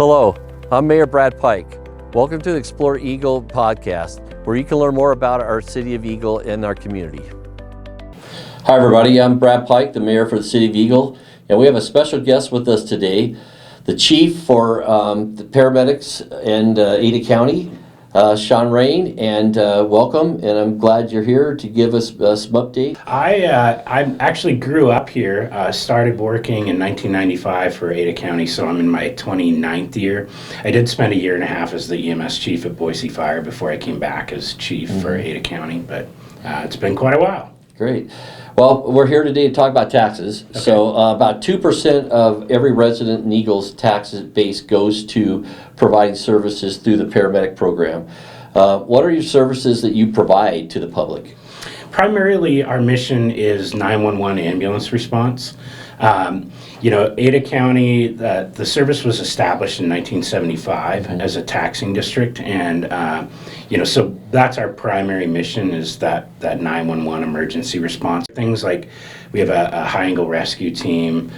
Hello, I'm Mayor Brad Pike. Welcome to the Explore Eagle podcast, where you can learn more about our city of Eagle and our community. Hi everybody, I'm Brad Pike, the mayor for the city of Eagle, and we have a special guest with us today, the chief for the paramedics and Ada County, Shawn Rayne, and welcome, and I'm glad you're here to give us some update. I actually grew up here, started working in 1995 for Ada County, so I'm in my 29th year. I did spend a year and a half as the EMS chief at Boise Fire before I came back as chief for Ada County, but it's been quite a while. Great. Well, we're here today to talk about taxes. Okay. So about 2% of every resident in Eagle's tax base goes to providing services through the paramedic program. What are your services that you provide to the public? Primarily, our mission is 911 ambulance response. Ada County, the service was established in 1975 as a taxing district, and so that's our primary mission, is that 911 emergency response. Things like we have a high-angle rescue team,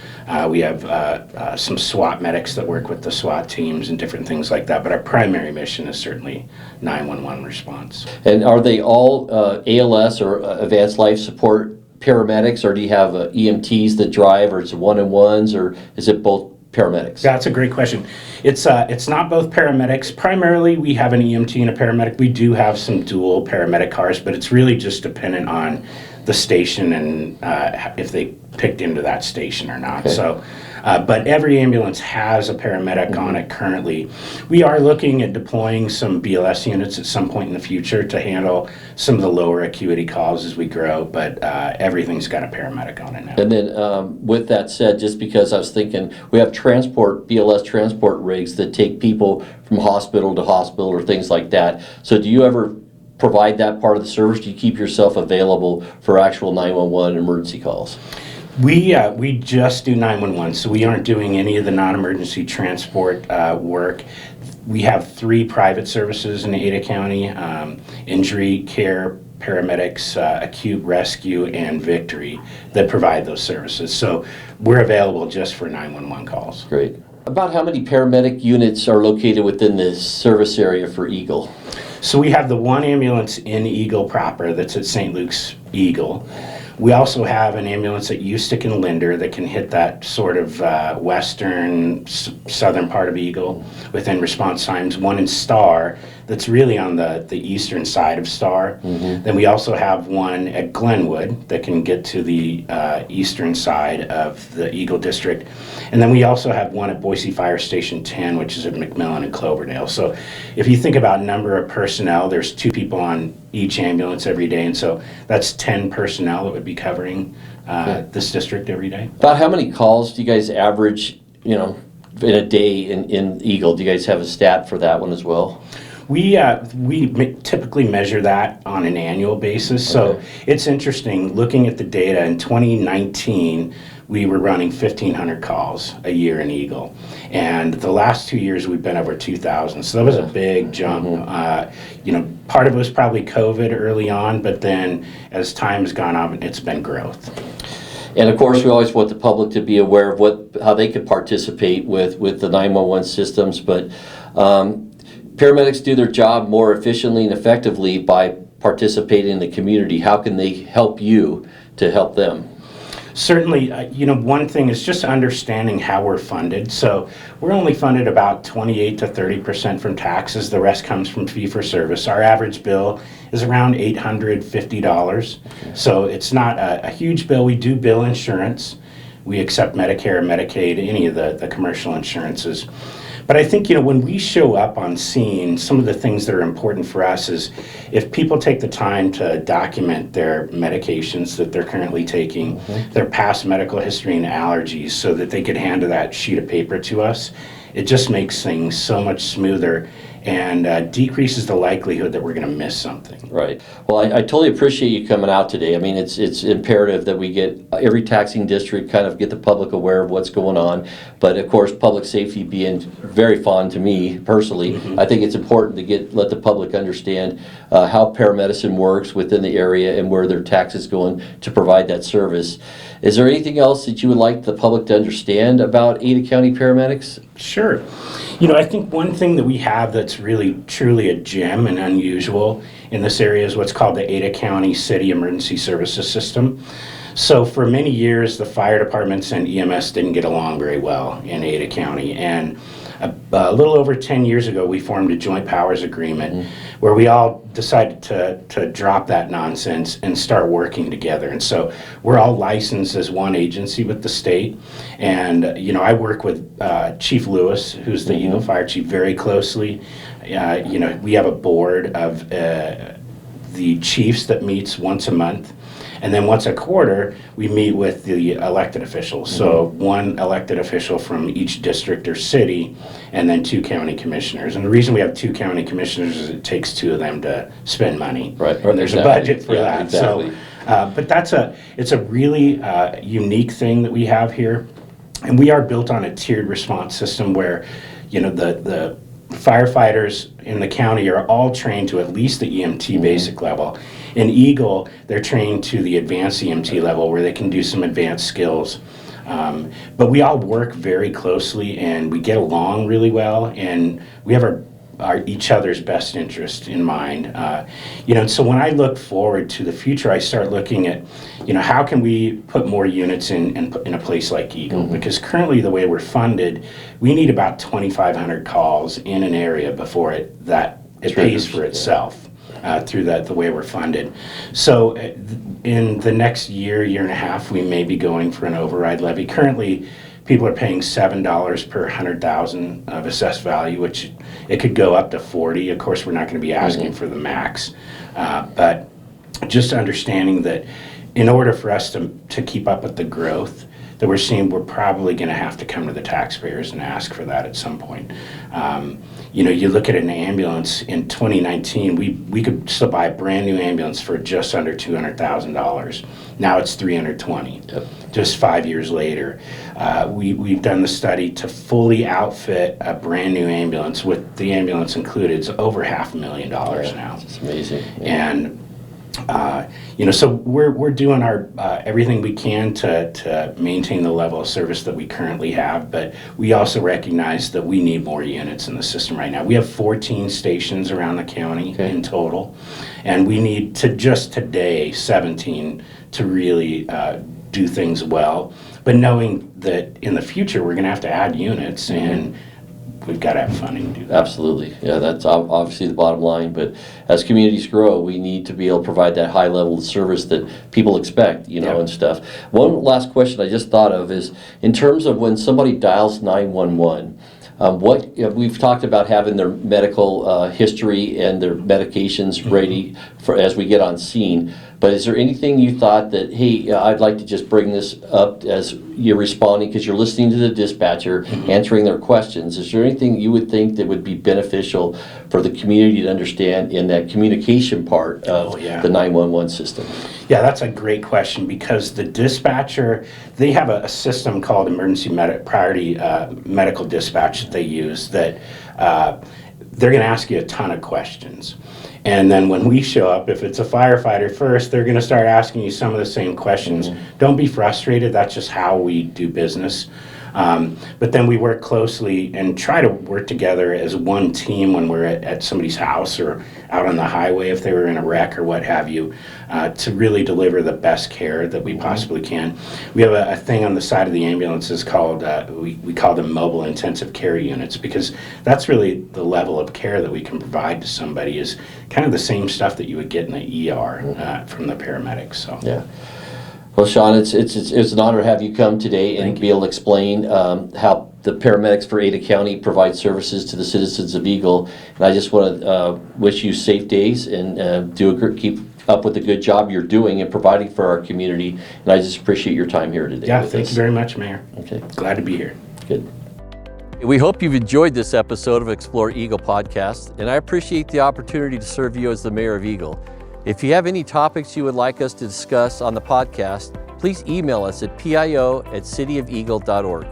we have some SWAT medics that work with the SWAT teams and different things like that, but our primary mission is certainly 911 response. And are they all ALS or advanced life support paramedics, or do you have EMTs that drive, or is it one-on-ones, or is it both paramedics? That's a great question. It's not both paramedics. Primarily, we have an EMT and a paramedic. We do have some dual paramedic cars, but it's really just dependent on the station and if they picked into that station or not. Okay. So, but every ambulance has a paramedic on it currently. We are looking at deploying some BLS units at some point in the future to handle some of the lower acuity calls as we grow, but everything's got a paramedic on it now. And then with that said, just because I was thinking, we have BLS transport rigs that take people from hospital to hospital or things like that. So do you ever provide that part of the service? Do you keep yourself available for actual 911 emergency calls? We just do 911, so we aren't doing any of the non-emergency transport work. We have 3 private services in Ada County: injury care, paramedics, acute rescue, and victory, that provide those services. So we're available just for 911 calls. Great. About how many paramedic units are located within the service area for Eagle? So we have the one ambulance in Eagle proper that's at St. Luke's Eagle. We also have an ambulance at Ustick and Linder that can hit that sort of western, southern part of Eagle within response times. One in Star that's really on the eastern side of Star. Then we also have one at Glenwood that can get to the eastern side of the Eagle district. And then we also have one at Boise Fire Station 10, which is at McMillan and Cloverdale. So if you think about number of personnel, there's 2 people on each ambulance every day, and so that's 10 personnel that would be covering this district every day. About how many calls do you guys average, in a day in Eagle? Do you guys have a stat for that one as well? We typically measure that on an annual basis. So it's interesting looking at the data. In 2019, we were running 1,500 calls a year in Eagle, and the last 2 years we've been over 2,000. So that was a big jump. Part of it was probably COVID early on, but then as time has gone on, it's been growth. And of course, we always want the public to be aware of how they could participate with the 911 systems, but paramedics do their job more efficiently and effectively by participating in the community. How can they help you to help them? Certainly, one thing is just understanding how we're funded. So we're only funded about 28 to 30% from taxes. The rest comes from fee-for-service. Our average bill is around $850. So it's not a huge bill. We do bill insurance. We accept Medicare, Medicaid, any of the commercial insurances. But I think, when we show up on scene, some of the things that are important for us is if people take the time to document their medications that they're currently taking, their past medical history and allergies, so that they could hand that sheet of paper to us, it just makes things so much smoother. and decreases the likelihood that we're going to miss something. Right. Well, I totally appreciate you coming out today. I mean, it's imperative that we get every taxing district kind of get the public aware of what's going on. But of course, public safety being very fond to me personally, I think it's important to let the public understand how paramedicine works within the area and where their taxes going to provide that service. Is there anything else that you would like the public to understand about Ada County Paramedics? Sure. You know, I think one thing that we have that's really truly a gem and unusual in this area is what's called the Ada County City Emergency Services System. So for many years, the fire departments and EMS didn't get along very well in Ada County. And a little over 10 years ago, we formed a joint powers agreement where we all decided to drop that nonsense and start working together. And so we're all licensed as one agency with the state. And, you know, I work with Chief Lewis, who's the Eagle Fire Chief, very closely. You know, we have a board of the chiefs that meets once a month. And then once a quarter, we meet with the elected officials. So one elected official from each district or city, and then 2 county commissioners. And the reason we have 2 county commissioners is it takes 2 of them to spend money. Right. And there's a budget for that. Exactly. So, but it's a really unique thing that we have here. And we are built on a tiered response system where, you know, the firefighters in the county are all trained to at least the EMT basic level. In Eagle, they're trained to the advanced EMT level where they can do some advanced skills. But we all work very closely and we get along really well, and we have our each other's best interest in mind. You know, so when I look forward to the future, I start looking at, you know, how can we put more units in a place like Eagle? Because currently the way we're funded, we need about 2,500 calls in an area before it pays for itself. Through the way we're funded. So in the next year and a half, we may be going for an override levy. Currently, people are paying $7 per 100,000 of assessed value, which it could go up to 40. Of course, we're not going to be asking for the max. But just understanding that in order for us to keep up with the growth that we're seeing, we're probably going to have to come to the taxpayers and ask for that at some point. You know, you look at an ambulance in 2019, we could still buy a brand new ambulance for just under $200,000. Now it's $320,000. Yep. Just 5 years later. We've done the study to fully outfit a brand new ambulance with the ambulance included. It's over $500,000 now. It's amazing. Yeah. And you know, so we're doing our everything we can to maintain the level of service that we currently have, but we also recognize that we need more units in the system right now. We have 14 stations around the county in total, and we need to just today 17 to really do things well. But knowing that in the future we're going to have to add units and we've got to have funding to do that. Absolutely. Yeah, that's obviously the bottom line. But as communities grow, we need to be able to provide that high level of service that people expect, you know, and stuff. One last question I just thought of is, in terms of when somebody dials 911, we've talked about having their medical history and their medications ready for as we get on scene. But is there anything you thought that, hey, I'd like to just bring this up as you're responding, because you're listening to the dispatcher, answering their questions. Is there anything you would think that would be beneficial for the community to understand in that communication part of the 911 system? Yeah, that's a great question, because the dispatcher, they have a system called emergency priority medical dispatch that they use that they're going to ask you a ton of questions. And then when we show up, if it's a firefighter first, they're going to start asking you some of the same questions. Don't be frustrated. That's just how we do business. But then we work closely and try to work together as one team when we're at somebody's house or out on the highway if they were in a wreck or what have you, to really deliver the best care that we possibly can. We have a thing on the side of the ambulances called, we call them mobile intensive care units, because that's really the level of care that we can provide to somebody, is kind of the same stuff that you would get in the ER from the paramedics. So. Yeah. Well, Shawn, it's an honor to have you come today and be able to explain how the paramedics for Ada County provide services to the citizens of Eagle. And I just want to wish you safe days and keep up with the good job you're doing and providing for our community. And I just appreciate your time here today. Yeah, thank you very much, Mayor. Okay. Glad to be here. Good. We hope you've enjoyed this episode of Explore Eagle podcast, and I appreciate the opportunity to serve you as the Mayor of Eagle. If you have any topics you would like us to discuss on the podcast, please email us at pio@cityofeagle.org.